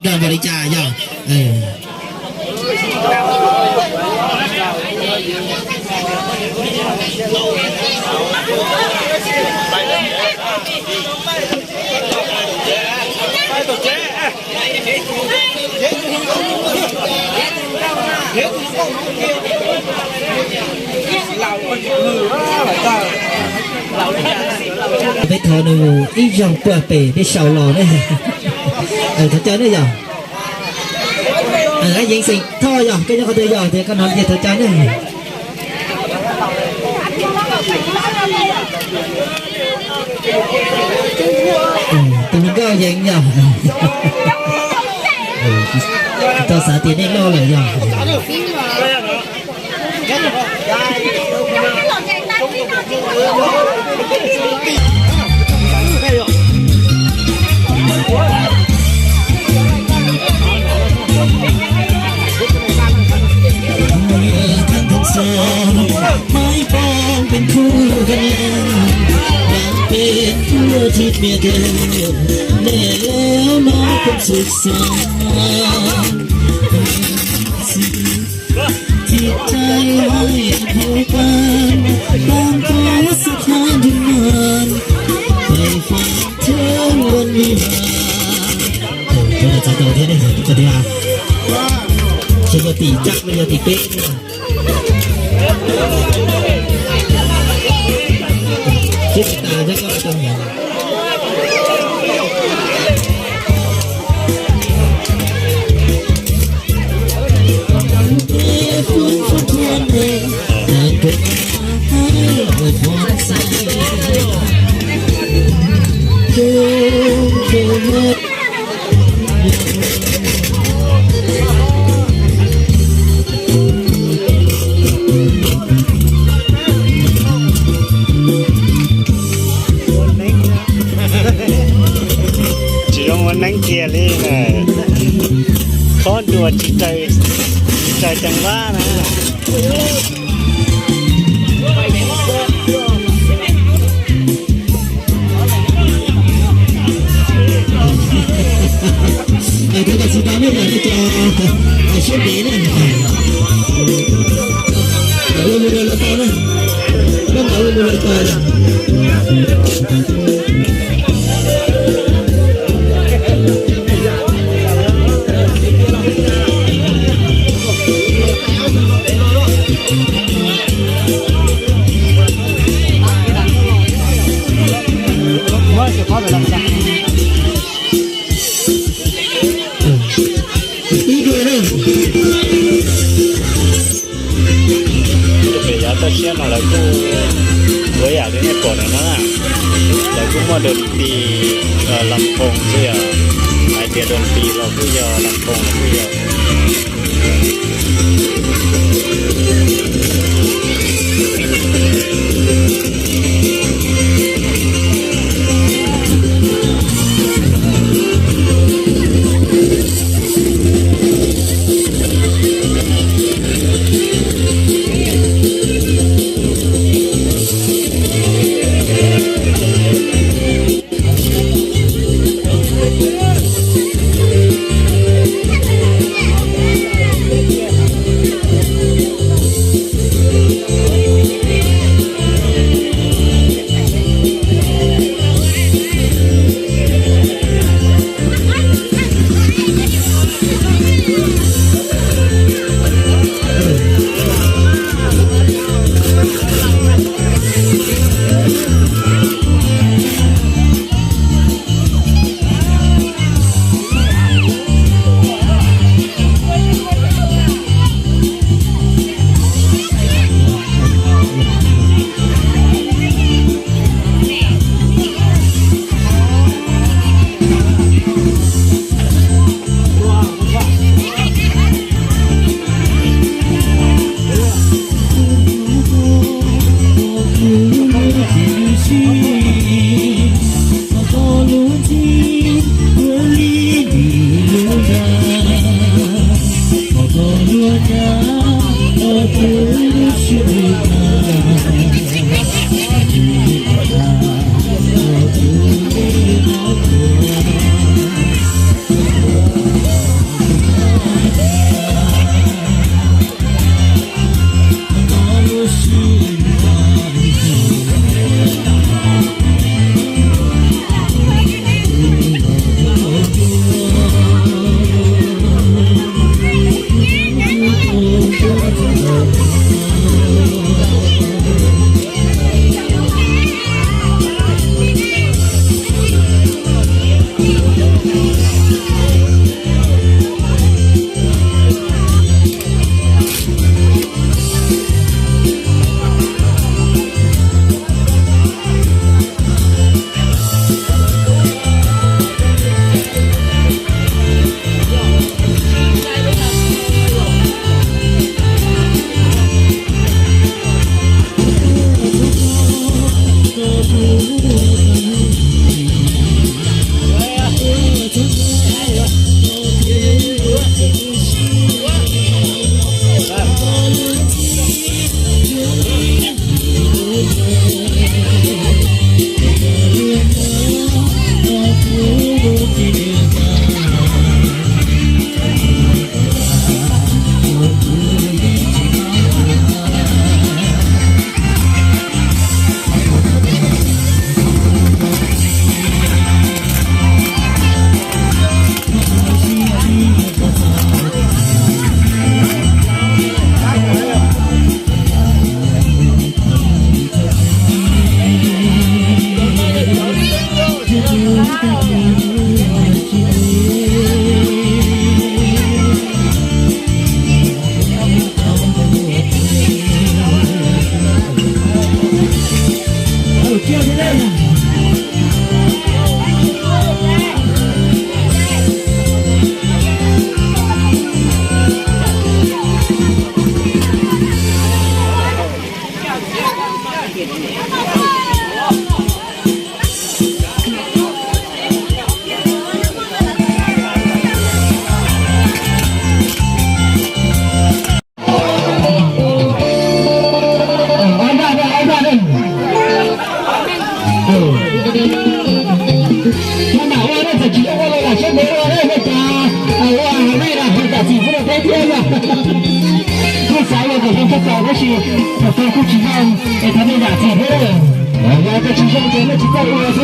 เดินบริจาคอย่างไปทอนูอีหยองเปิดเป๋ไปเฉาหล่อเนี่ยเขาเจอเนี่ยอย่างยิงสิท่อหยองก็ยังเขาเจอหยองแต่ก็นอนเย็นเขาเจอเนี่ยตรงนี้ก็ยิงหยองตัวสาธิตนี่ล่อเลยหยองไม่ปองเป็นคู่กันอยากเป็นคู่ที่เมียเดิมแน่แล้วน้องคงสุขสันต์ที่ใจให้เขากันตามขอสถานที่มันไปฟังเธอวันนี้มาจะโดนที่ไหนจะดีอ่ะเชื่อตีจักไม่ยอมตีเป๊ะคิดตาจะก็ต้องอย่างคุณทุกคนเลยแต่ก็ให้อวยพรใส่นั่งเกียร์นี่นะข้อด่วนจิตใจจังว่านะถ้าเกิดสุดท้ายไม่ได้จะช่วยดีนะเราไม่ได้ละตานะต้องเอาไม่ได้ละตานะเชื่อมาแล้วกูอยากได้ในก่อนนะแล้วกูมาดนตรีลำโพงเชื่อไอเดียดนตรีเราผู้ยอลำโพงผู้ยอ用这搞的是我非不知道哎他们俩怎么了我在吃上真的去搞我说